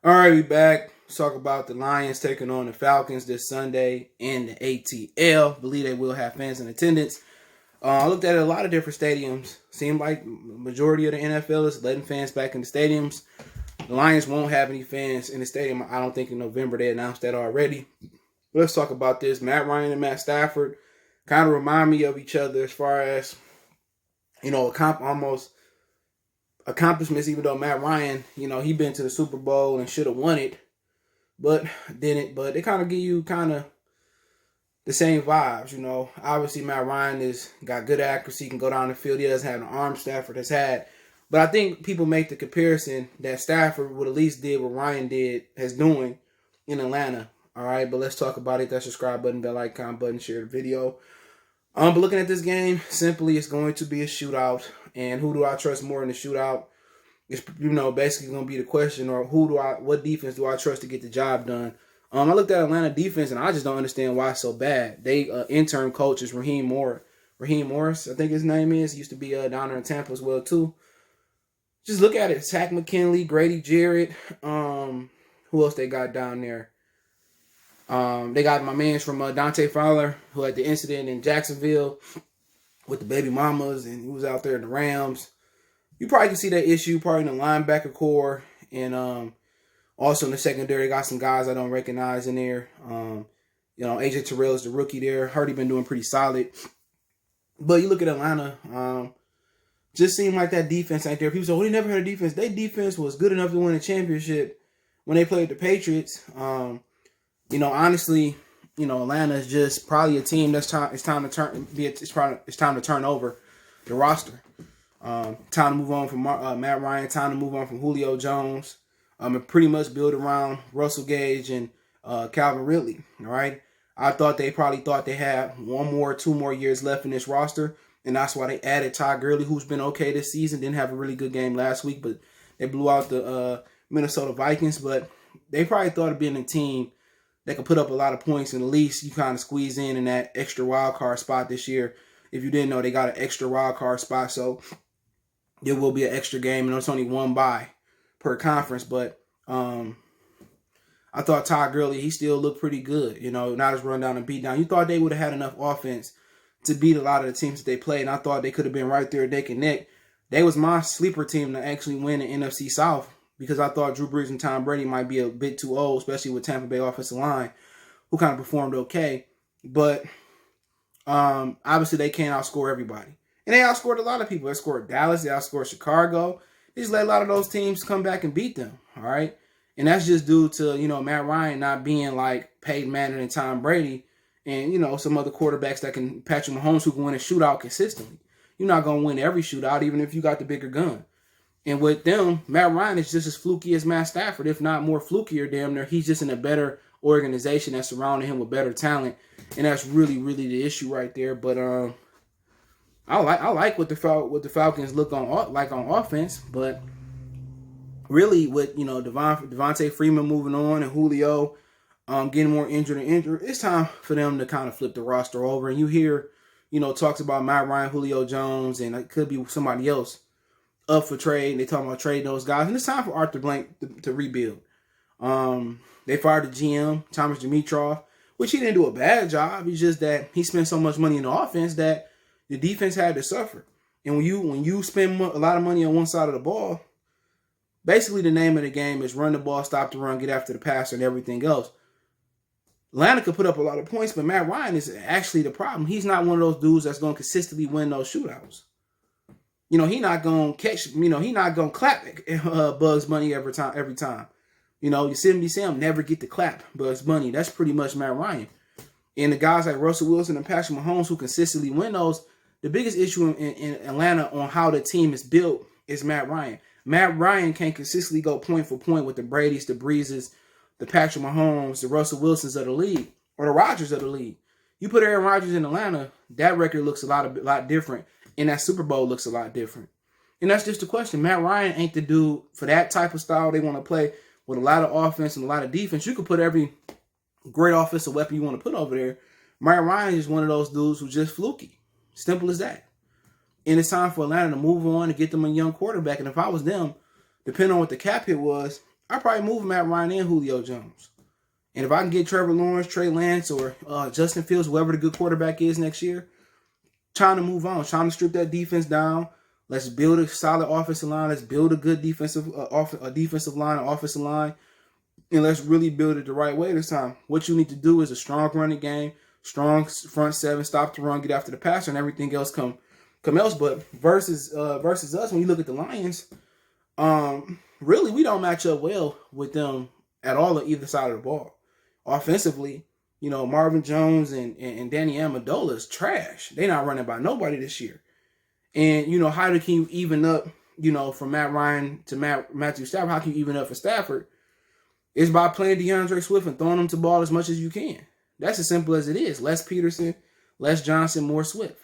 All right, we back. Let's talk about the Lions taking on the Falcons this Sunday in the ATL. Believe they will have fans in attendance. I looked at a lot of different stadiums. Seemed like majority of the NFL is letting fans back in the stadiums. The Lions won't have any fans in the stadium. I don't think in November. They announced that already. But let's talk about this. Matt Ryan and Matt Stafford kind of remind me of each other as far as, almost accomplishments, even though Matt Ryan, he been to the Super Bowl and should have won it, but didn't. But they kind of give you kind of the same vibes, Obviously, Matt Ryan got good accuracy, can go down the field. He doesn't have an arm Stafford has had. But I think people make the comparison that Stafford would at least did what Ryan has doing in Atlanta. All right, but let's talk about it. That subscribe button, bell icon button, share the video. But looking at this game, simply it's going to be a shootout. And who do I trust more in the shootout? It's basically going to be the question. Or what defense do I trust to get the job done? I looked at Atlanta defense and I just don't understand why it's so bad. They intern coach is Raheem Morris, I think his name is. He used to be down there in Tampa as well too. Just look at it. Zach McKinley, Grady Jarrett. Who else they got down there? They got my man from Dante Fowler, who had the incident in Jacksonville with the baby mamas, and he was out there in the Rams. You probably can see that issue probably in the linebacker core, and also in the secondary, they got some guys I don't recognize in there. AJ Terrell is the rookie there. Heard he been doing pretty solid. But you look at Atlanta, just seemed like that defense ain't there. People say, "Oh, they never had a defense." Their defense was good enough to win a championship when they played the Patriots. Honestly, Atlanta is just probably a team it's time to turn over the roster. Time to move on from Matt Ryan. Time to move on from Julio Jones. And pretty much build around Russell Gage and Calvin Ridley. All right. I thought they probably thought they had 2 more years left in this roster, and that's why they added Todd Gurley, who's been okay this season. Didn't have a really good game last week, but they blew out the Minnesota Vikings. But they probably thought of being a team that could put up a lot of points, and at least you kind of squeeze in that extra wild card spot this year. If you didn't know, they got an extra wild card spot, so there will be an extra game, and it's only one bye per conference. But I thought Todd Gurley, he still looked pretty good, not just run down and beat down. You thought they would have had enough offense to beat a lot of the teams that they played, and I thought they could have been right there neck and neck. They was my sleeper team to actually win the NFC South, because I thought Drew Brees and Tom Brady might be a bit too old, especially with Tampa Bay offensive line, who kind of performed okay. But obviously they can't outscore everybody. And they outscored a lot of people. They outscored Dallas. They outscored Chicago. They just let a lot of those teams come back and beat them, all right? And that's just due to, Matt Ryan not being like Peyton Manning and Tom Brady and, some other quarterbacks that can, Patrick Mahomes, who can win a shootout consistently. You're not going to win every shootout, even if you got the bigger gun. And with them, Matt Ryan is just as fluky as Matt Stafford, if not more flukier, damn near. He's just in a better organization that's surrounding him with better talent. And that's really, really the issue right there. But I like what the Falcons look like on offense. But really with, Devontae Freeman moving on and Julio getting more injured and injured, it's time for them to kind of flip the roster over. And you hear, talks about Matt Ryan, Julio Jones, and it could be somebody else up for trade. They talking about trading those guys. And it's time for Arthur Blank to rebuild. They fired the GM, Thomas Dimitroff, which he didn't do a bad job. It's just that he spent so much money in the offense that the defense had to suffer. And when you spend a lot of money on one side of the ball, basically the name of the game is run the ball, stop the run, get after the passer, and everything else. Atlanta could put up a lot of points, but Matt Ryan is actually the problem. He's not one of those dudes that's going to consistently win those shootouts. He not going to catch, he not going to clap Bugs Bunny every time. You see him never get to clap Bugs Bunny. That's pretty much Matt Ryan. And the guys like Russell Wilson and Patrick Mahomes who consistently win those, the biggest issue in Atlanta on how the team is built is Matt Ryan. Matt Ryan can't consistently go point for point with the Bradys, the Breezes, the Patrick Mahomes, the Russell Wilsons of the league, or the Rodgers of the league. You put Aaron Rodgers in Atlanta, that record looks a lot different. And that Super Bowl looks a lot different. And that's just the question. Matt Ryan ain't the dude for that type of style they want to play with a lot of offense and a lot of defense. You could put every great offensive weapon you want to put over there. Matt Ryan is one of those dudes who's just fluky. Simple as that. And it's time for Atlanta to move on and get them a young quarterback. And if I was them, depending on what the cap hit was, I probably move Matt Ryan and Julio Jones. And if I can get Trevor Lawrence, Trey Lance, or Justin Fields, whoever the good quarterback is next year, trying to move on, trying to strip that defense down. Let's build a solid offensive line. Let's build a good defensive defensive line, an offensive line, and let's really build it the right way this time. What you need to do is a strong running game, strong front seven, stop the run, get after the passer, and everything else come else. But versus us, when you look at the Lions, really we don't match up well with them at all on either side of the ball. Offensively, Marvin Jones and Danny Amendola is trash. They're not running by nobody this year. And, how can you even up, from Matt Ryan to Matthew Stafford? How can you even up for Stafford? It's by playing DeAndre Swift and throwing him to ball as much as you can. That's as simple as it is. Less Peterson, less Johnson, more Swift.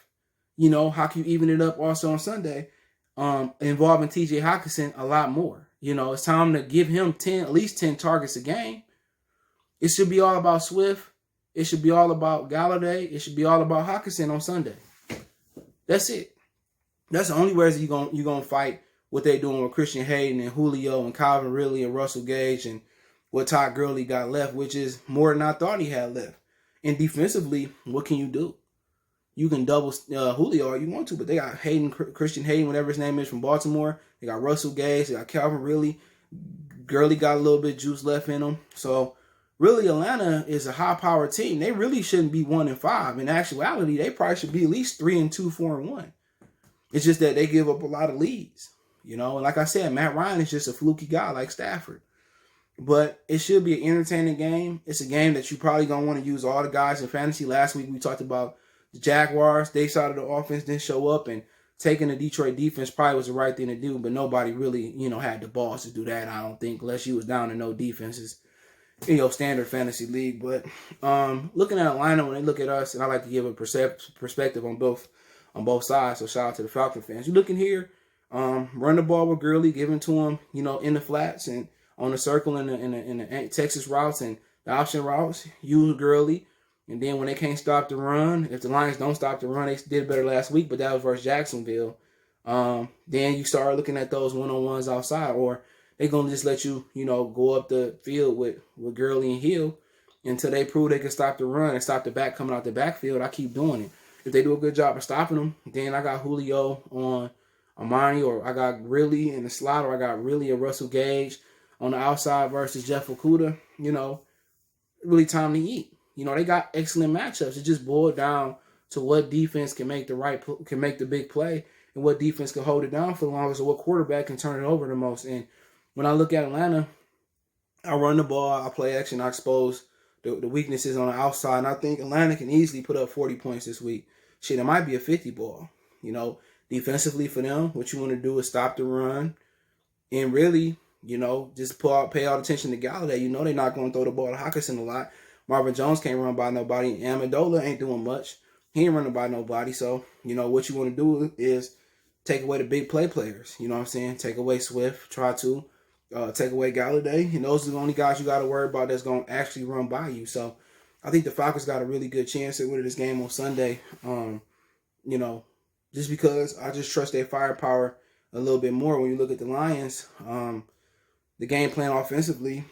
How can you even it up also on Sunday, involving TJ Hockenson a lot more? It's time to give him at least 10 targets a game. It should be all about Swift. It should be all about Galladay. It should be all about Hockenson on Sunday. That's it. That's the only ways you're gonna fight what they're doing with Christian Hayden and Julio and Calvin Ridley and Russell Gage and what Todd Gurley got left, which is more than I thought he had left. And defensively, what can you do? You can double Julio all you want to, but they got Christian Hayden, whatever his name is, from Baltimore. They got Russell Gage. They got Calvin Ridley. Gurley got a little bit of juice left in him. So really, Atlanta is a high-powered team. They really shouldn't be 1-5. In actuality, they probably should be at least 3-2, 4-1. It's just that they give up a lot of leads. And like I said, Matt Ryan is just a fluky guy like Stafford. But it should be an entertaining game. It's a game that you probably going to want to use all the guys in fantasy. Last week we talked about the Jaguars. They side of the offense didn't show up, and taking the Detroit defense probably was the right thing to do, but nobody really, had the balls to do that, I don't think, unless you was down to no defenses in your standard fantasy league. But looking at Atlanta, when they look at us, and I like to give a perspective on both sides, so shout out to the Falcon fans. You looking here, run the ball with Gurley, give it to him, in the flats and on the circle in the Texas routes and the option routes, use Gurley. And then when they can't stop the run, if the Lions don't stop the run, they did better last week, but that was versus Jacksonville. Then you start looking at those one-on-ones outside, or they're going to just let you, go up the field with Gurley and Hill until they prove they can stop the run and stop the back coming out the backfield. I keep doing it. If they do a good job of stopping them, then I got Julio on Amani, or I got Ridley in the slot, or I got Ridley or Russell Gage on the outside versus Jeff Okudah. Really time to eat. They got excellent matchups. It just boiled down to what defense can make the big play, and what defense can hold it down for the longest, or what quarterback can turn it over the most. And when I look at Atlanta, I run the ball, I play action, I expose the weaknesses on the outside, and I think Atlanta can easily put up 40 points this week. Shit, it might be a 50 ball. Defensively for them, what you want to do is stop the run, and really, just pay all the attention to Galladay. They're not going to throw the ball to Hockenson a lot. Marvin Jones can't run by nobody. Amendola ain't doing much. He ain't running by nobody. So, what you want to do is take away the big players. You know what I'm saying? Take away Swift. Try to take away Galladay. And those are the only guys you got to worry about that's going to actually run by you. So, I think the Falcons got a really good chance to win this game on Sunday. Just because I just trust their firepower a little bit more. When you look at the Lions, the game plan offensively,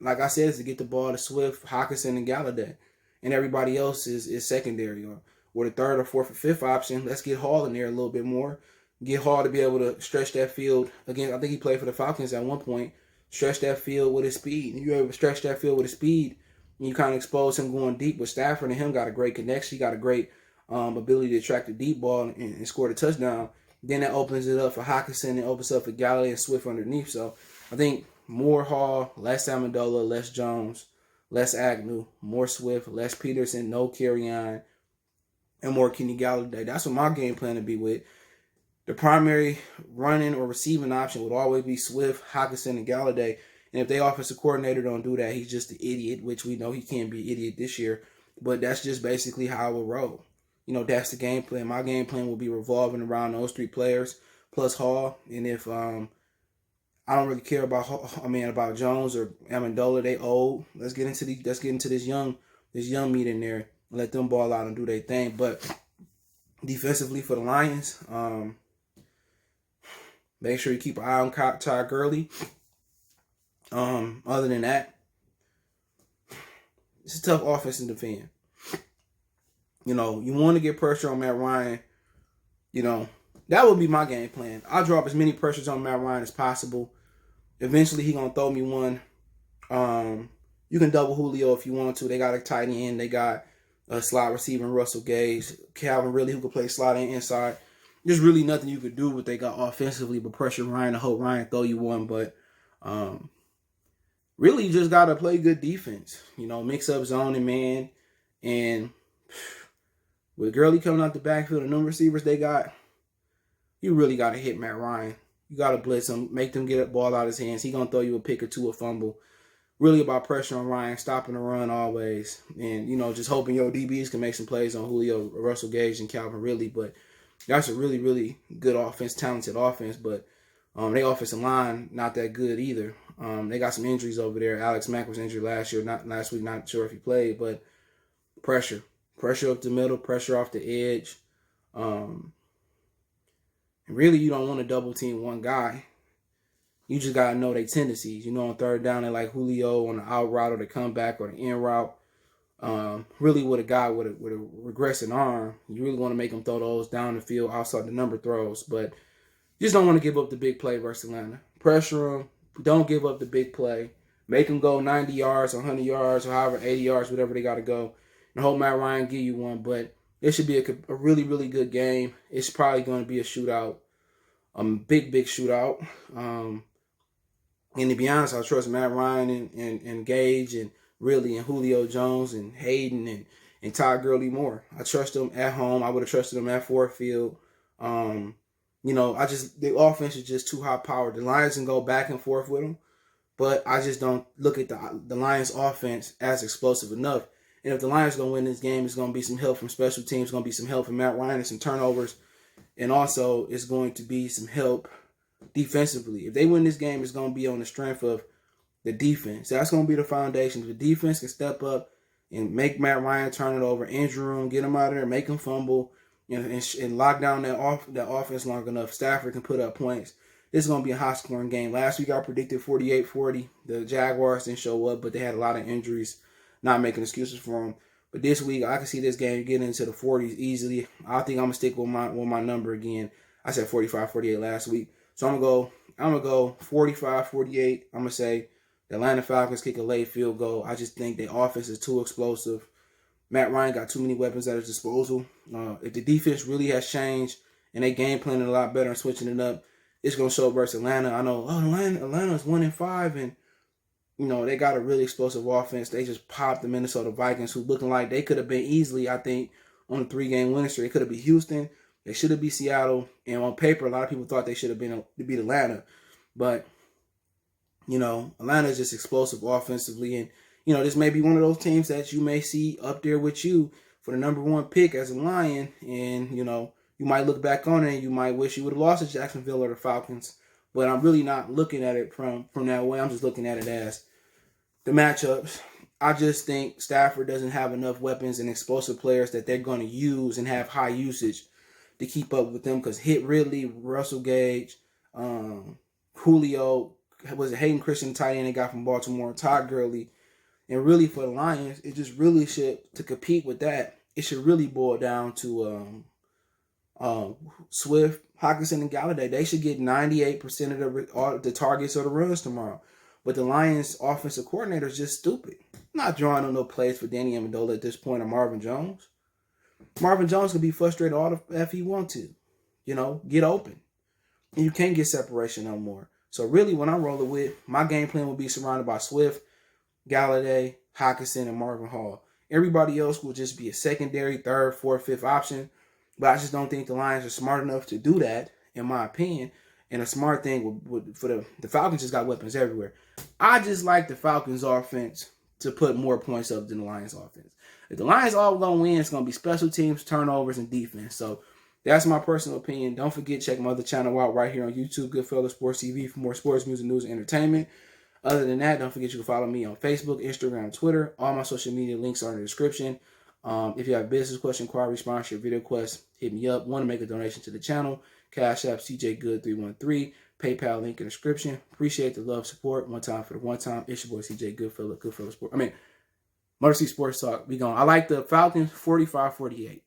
like I said, is to get the ball to Swift, Hockenson, and Galladay. And everybody else is secondary or the third or fourth or fifth option. Let's get Hall in there a little bit more. Get Hall to be able to stretch that field. Again, I think he played for the Falcons at one point. Stretch that field with his speed. And you're able to stretch that field with his speed, and you kind of expose him going deep with Stafford, and him got a great connection. He got a great ability to track the deep ball and score the touchdown. Then that opens it up for Hockenson and opens up for Galladay and Swift underneath. So I think more Hall, less Amendola, less Jones, less Agnew, more Swift, less Peterson, no Kerryon, and more Kenny Galladay. That's what my game plan to be with. The primary running or receiving option would always be Swift, Hockenson, and Galladay. And if the offensive coordinator don't do that, he's just an idiot, which we know he can't be an idiot this year. But that's just basically how I will roll. That's the game plan. My game plan will be revolving around those three players plus Hall. And if I don't really care about Jones or Amendola, they old. Let's get into this young meat in there and let them ball out and do their thing. But defensively for the Lions, make sure you keep an eye on Todd Gurley. Other than that, it's a tough offense to defend. You know, you want to get pressure on Matt Ryan. You know, that would be my game plan. I'll drop as many pressures on Matt Ryan as possible. Eventually, he gonna throw me one. You can double Julio if you want to. They got a tight end. They got a slot receiver, Russell Gage, Calvin Ridley, who could play slot and inside. There's really nothing you could do what they got offensively but pressure Ryan to hope Ryan throw you one. But really, you just gotta play good defense. You know, mix up zone and man. And with Gurley coming out the backfield and them receivers they got, you really got to hit Matt Ryan. You got to blitz him, make them get a ball out of his hands. He going to throw you a pick or two, a fumble. Really about pressure on Ryan, stopping the run always. And, you know, just hoping your DBs can make some plays on Julio, Russell Gage, and Calvin Ridley. But that's a really, really good offense, talented offense. But their offensive line, not that good either. They got some injuries over there. Alex Mack was injured last week, not sure if he played. But pressure up the middle, pressure off the edge. And really, you don't want to double team one guy. You just got to know their tendencies. You know, on third down, they like Julio on the out route or the comeback or the in route. Really, with a guy with a regressing arm, you really want to make him throw those down the field outside the number throws. But you just don't want to give up the big play versus Atlanta. Pressure them. Don't give up the big play. Make them go 90 yards, 100 yards, or however, 80 yards, whatever they got to go. And hope Matt Ryan give you one. But it should be a really, really good game. It's probably going to be a shootout. Big shootout. And to be honest, I trust Matt Ryan and Gage and really and Julio Jones and Hayden and Todd Gurley more. I trust them at home. I would have trusted them at Ford Field. You know, the offense is just too high powered. The Lions can go back and forth with them, but I just don't look at the Lions offense as explosive enough. And if the Lions going to win this game, it's going to be some help from special teams. It's going to be some help from Matt Ryan and some turnovers. And also, it's going to be some help defensively. If they win this game, it's going to be on the strength of the defense. That's going to be the foundation. If the defense can step up and make Matt Ryan turn it over, injury room, get him out of there, make him fumble, and lock down that offense long enough, Stafford can put up points. This is going to be a high-scoring game. Last week, I predicted 48-40. The Jaguars didn't show up, but they had a lot of injuries. Not making excuses for them. But this week, I can see this game getting into the 40s easily. I think I'm going to stick with my number again. I said 45-48 last week. So I'm going to go 45-48. I'm going to say the Atlanta Falcons kick a late field goal. I just think the offense is too explosive. Matt Ryan got too many weapons at his disposal. If the defense really has changed and they game planning a lot better and switching it up, it's going to show versus Atlanta. I know, Atlanta's 1-5 and you know, they got a really explosive offense. They just popped the Minnesota Vikings, who looking like they could have been easily, I think, on a 3-game winning streak. They could have been Houston. They should have beat Seattle. And on paper, a lot of people thought they should have been to beat Atlanta. But, you know, Atlanta is just explosive offensively. And, you know, this may be one of those teams that you may see up there with you for the number 1 pick as a Lion. And, you know, you might look back on it and you might wish you would have lost to Jacksonville or the Falcons. But I'm really not looking at it from that way. I'm just looking at it as the matchups. I just think Stafford doesn't have enough weapons and explosive players that they're going to use and have high usage to keep up with them. Because hit Ridley, Russell Gage, Julio, was it Hayden Christian, tight end they got from Baltimore, Todd Gurley. And really for the Lions, it just really should, to compete with that, it should really boil down to Swift, Hockenson, and Galladay. They should get 98% of the targets or the runs tomorrow. But the Lions' offensive coordinator is just stupid. I'm not drawing on no plays for Danny Amendola at this point or Marvin Jones. Marvin Jones can be frustrated all the F he want to. You know, get open. And you can't get separation no more. So really, when I'm rolling with, my game plan will be surrounded by Swift, Galladay, Hockenson, and Marvin Hall. Everybody else will just be a secondary, third, fourth, fifth option. But I just don't think the Lions are smart enough to do that, in my opinion. And a smart thing for the Falcons just got weapons everywhere. I just like the Falcons offense to put more points up than the Lions offense. If the Lions all going to win, it's going to be special teams, turnovers, and defense. So that's my personal opinion. Don't forget, check my other channel out right here on YouTube, Goodfellas Sports TV, for more sports, music, news, and entertainment. Other than that, don't forget you can follow me on Facebook, Instagram, Twitter. All my social media links are in the description. If you have a business question, inquiry, sponsor, video request, hit me up. Want to make a donation to the channel, Cash App CJ Good 313. PayPal link in the description. Appreciate the love, support. One time for the one time. It's your boy CJ Goodfellow Sport. Motor City Sports Talk. I like the Falcons 45-48.